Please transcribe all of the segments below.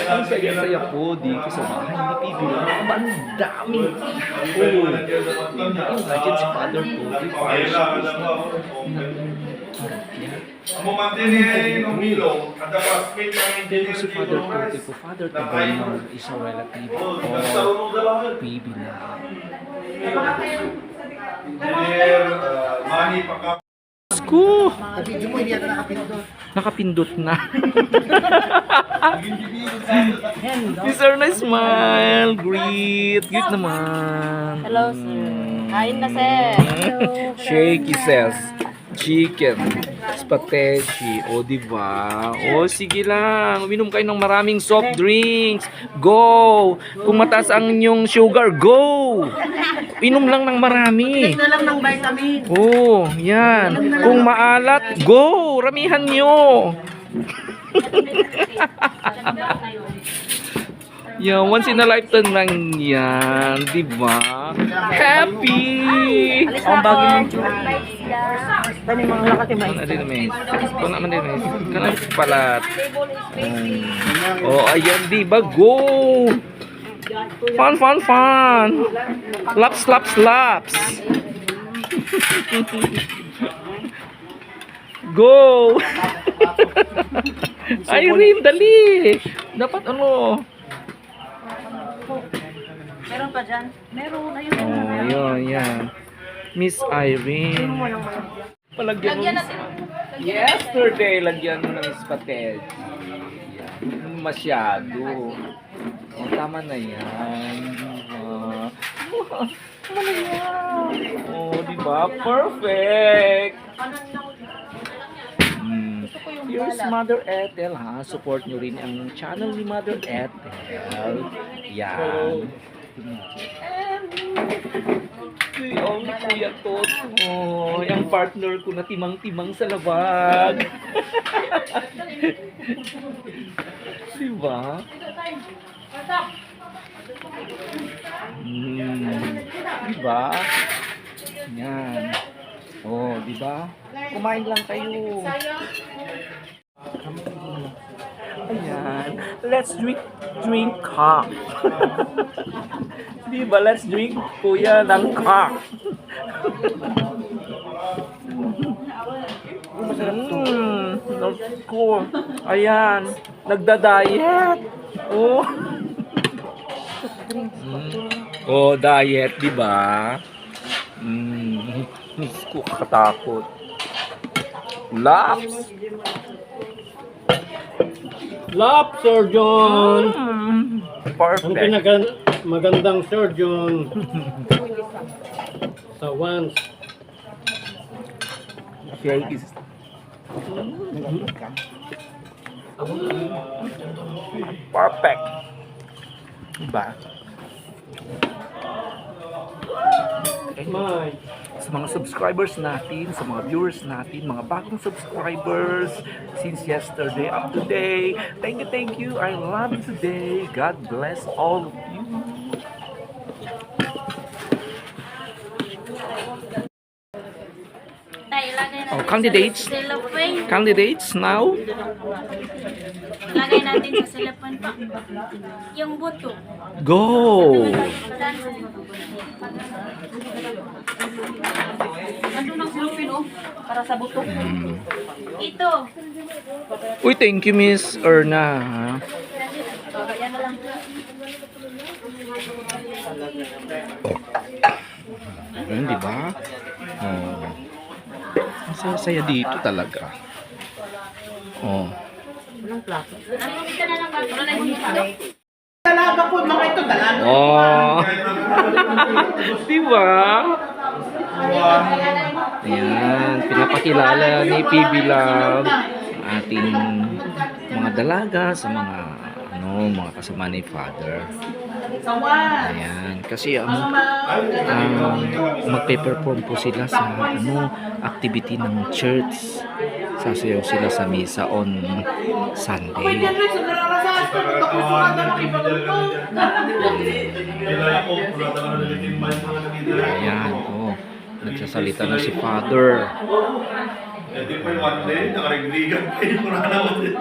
Ang saya-saya po dito sa bahay ni Pibi. Ang dami. Imagine si Father po. Si Father Tote po. Father Tote is a relative of Pibi na. Ko. Nakapindot na. Sir na smile. Greet. Greet naman. Hello, sir. Kain na, sir. Shaky says. Chicken. Spaghetti. O, diba? O, sige lang. Uminom kayo ng maraming soft drinks. Go! Kung mataas ang inyong sugar, go! Inom lang ng marami. Na lang ng vitamin. Oh, yan. Kung maalat, go! Ramihan nyo. Yan, once in a lifetime lang yan. Diba? Happy! Ang bagay ng tsura. Tani mga lakati ba? Ano din naman? Kung naman din naman. Kanang palat. Oh, ayan, diba? Go! Fun, fun, fun! Laps, laps, laps! Go! Irene, dali! Dapat ano? Meron pa dyan? Meron. Ayun. Oh, yun, yan. Miss Irene. Palagyan mo. Yesterday, lagyan mo ng spaghetti. Yan. Masyado. Oh, tama na yan. Tama na yan. Oh, diba? Perfect! Here's Mother Ethel, ha? Support nyo rin ang channel ni Mother Ethel. Yan. Oh, ni Kuya Tot. Oh, yung partner ko na timang-timang sa labag. Diba? Diba? Yan. Oh, diba? Kumain lang kayo. Ayan. Let's drink cock. Diba? Let's drink, kuya, ng cock. Cool. Ayan. Nagda-diet. Oh. Oh, diet, diba? Ko katakot. Laps. Laps, Sir John. Ang Perfect. magandang Sir John. Sa once. Shake is. Perfect. Diba? My. Sa mga subscribers natin, sa mga viewers natin, mga bagong subscribers since yesterday up to today. Thank you. I love you today. God bless all of you. Oh, candidates. Candidates now. Lagay natin sa silapan pa. Yung buto. Go. Nandun ang silupin, oh. Para sa buto. Ito. Uy, thank you, Miss Erna. Ha? Yan na lang. Ayun, di ba? Oh. Ang saya-saya dito talaga. Oh. Anong plato? Ano kita na lang ba? Wala na yung ito. Dalaga po, mga ito, dalaga. Oh. Di ba? Ayan, pinapakilala ni PB Love ating mga dalaga sa mga mga kasama ni Father. Ayan, kasi magpe-perform po sila sa activity ng church. Sasayaw sila sa misa on Sunday. Ayan, oh, nagsasalita na si Father. Hindi pa yung one day, nakarigligan kayo na naman din.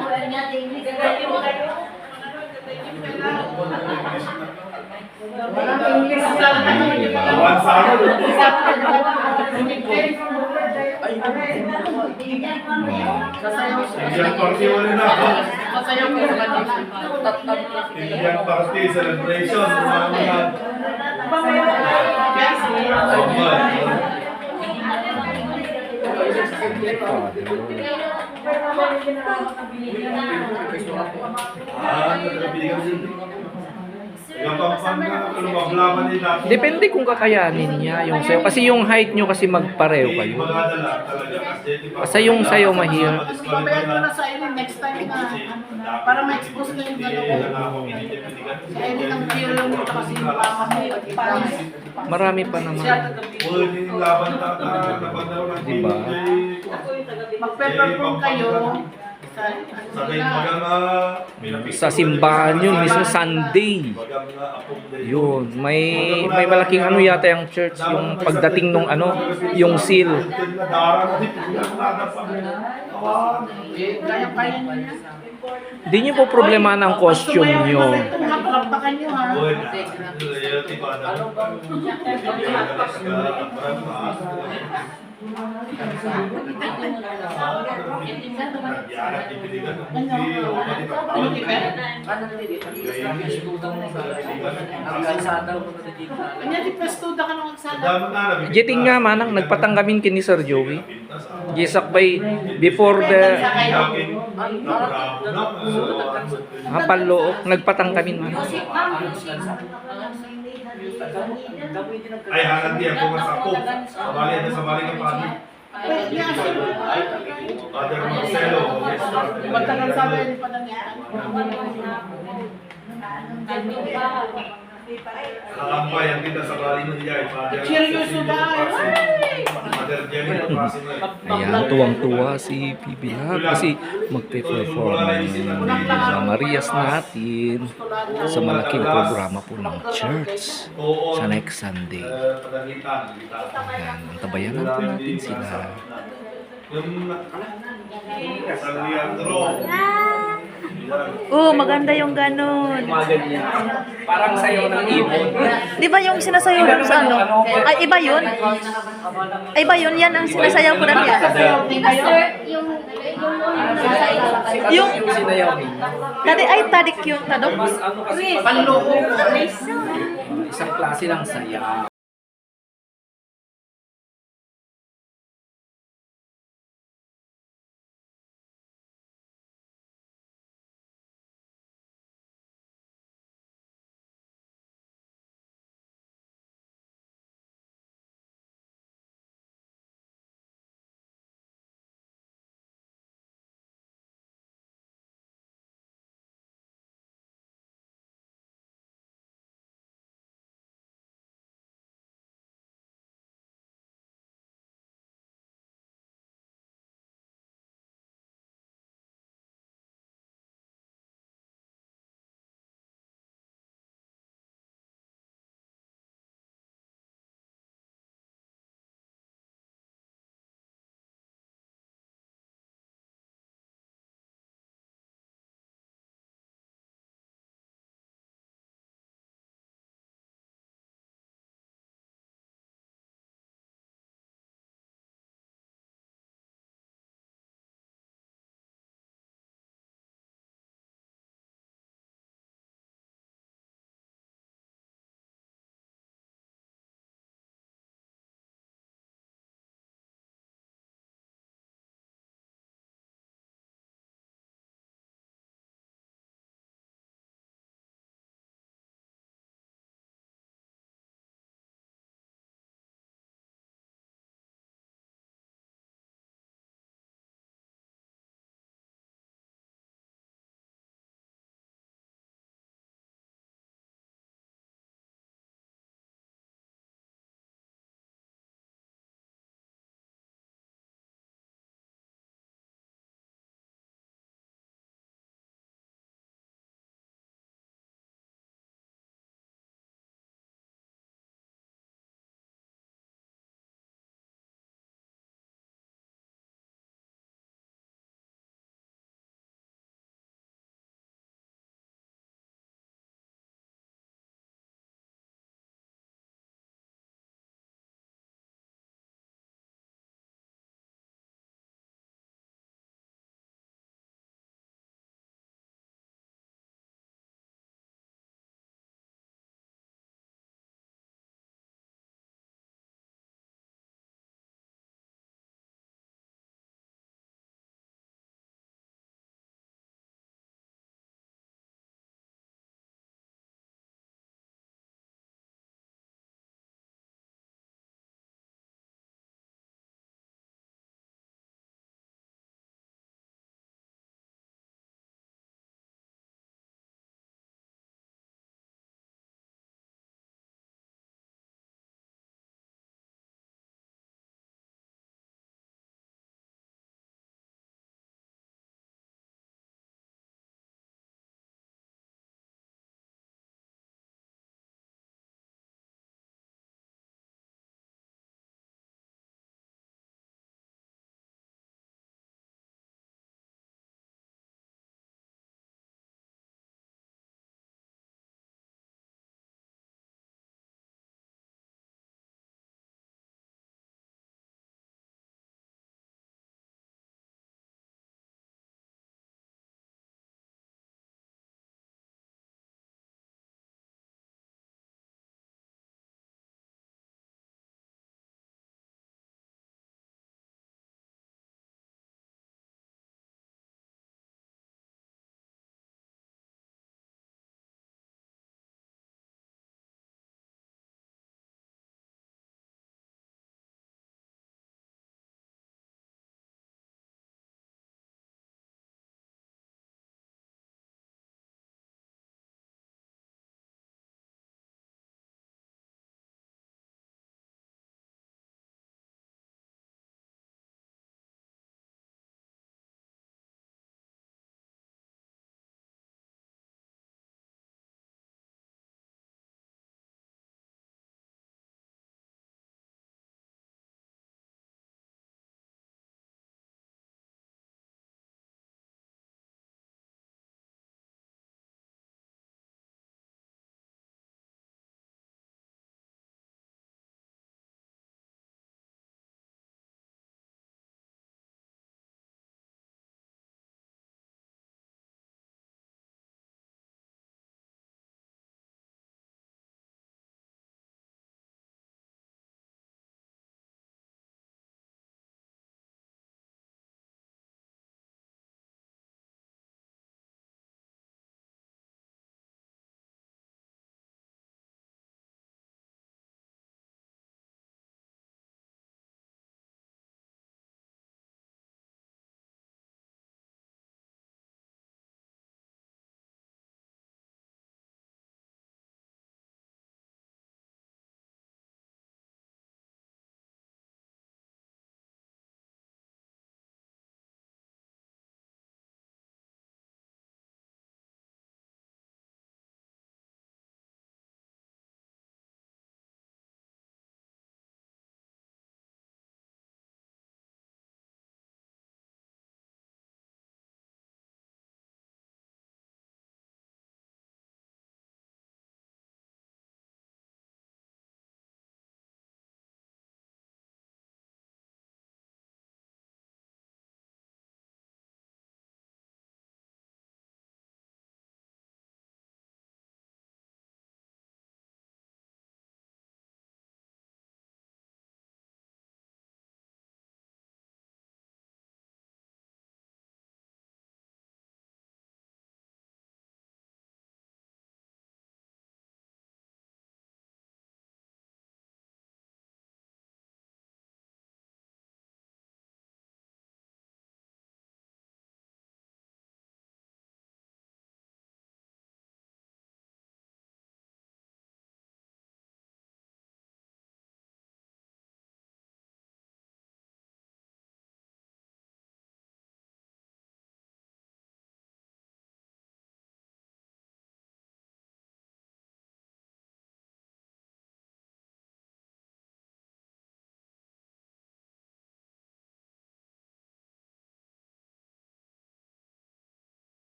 Indian party wala na. Indian party celebration. Depende kung kakayanin niya yung sayo. Kasi yung height nyo kasi magpareho kayo. Kasi yung sayo mahirap. Pabayaan ko na sa inyo next time na para ma-expose na yung dalawa. Sa inyo ng film kasi yung mama mo. Marami pa naman. Diba? Mag-perform kayo Sa simbahan yun, mismo Sunday. Yun, may malaking ano yata yung church, yung pagdating nung ano, yung seal. Kaya-kaya niya. Hindi nyo po problema ng costume nyo. Hapakapan nyo ha. Kanya di pestuda ka nung sana. Jeting nga manang nagpatanggamin kini Sir Joey. Gisak bay before the hapalo nagpatanggamin man. Ay, hangat dia ako nga sa ako. Bali, ano sa bali ng pagi. Father Marcelo. Magtagal sabi ni Padangyan. Nakambay ang kita sa bali ng diya. Father Seryoso ba? Father Jenny Papasin. Ayan, tuwang-tuwa si Bibi kasi magpe-perform ng Marias natin sa malaking programa po ng church sa next Sunday. Ayan, antabayanan po natin sila. San Leandro. Maganda yung ganun. Parang sayo ng ibon. Di ba yung sinasayaw ko sa ano? Ay, iba yun? Ay, iba yun? Yan ang sinasayaw ko na yan. Sir, yung Yung, Sinayaw niyo. ay, tadik yung tadok. Ano kasi Panloko. isang klase ng saya.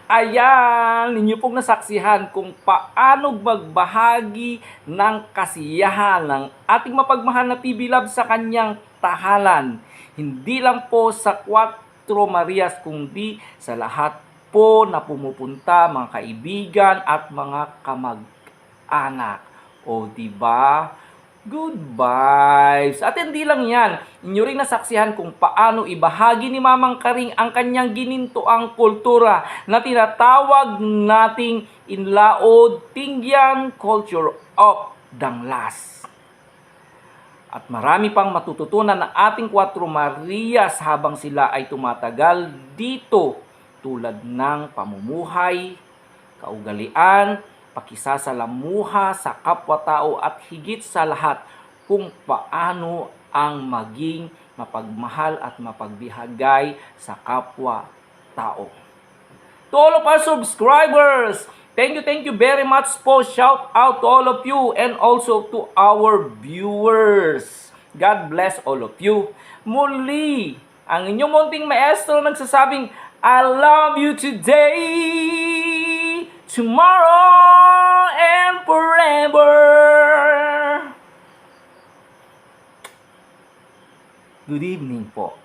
Ayan, ninyo pong nasaksihan kung paano magbahagi ng kasiyahan ng ating mapagmahal na PB Love sa kanyang tahanan. Hindi lang po sa Cuatro Marias, kundi sa lahat po na pumupunta, mga kaibigan at mga kamag-anak. O, diba? Good vibes. At hindi lang yan, inyo rin nasaksihan kung paano ibahagi ni Mamang Karing ang kanyang ginintoang kultura na tinatawag nating Inlaod Tingyan Culture of Danglas. At marami pang matututunan ng ating Cuatro Marias habang sila ay tumatagal dito, tulad ng pamumuhay, kaugalian, pakisasalamuha sa kapwa-tao at higit sa lahat kung paano ang maging mapagmahal at mapagbihagay sa kapwa-tao. To all of our subscribers, thank you very much po. Shout out to all of you and also to our viewers. God bless all of you. Muli, ang inyong munting maestro nagsasabing, I love you today, tomorrow, and forever. Good evening po.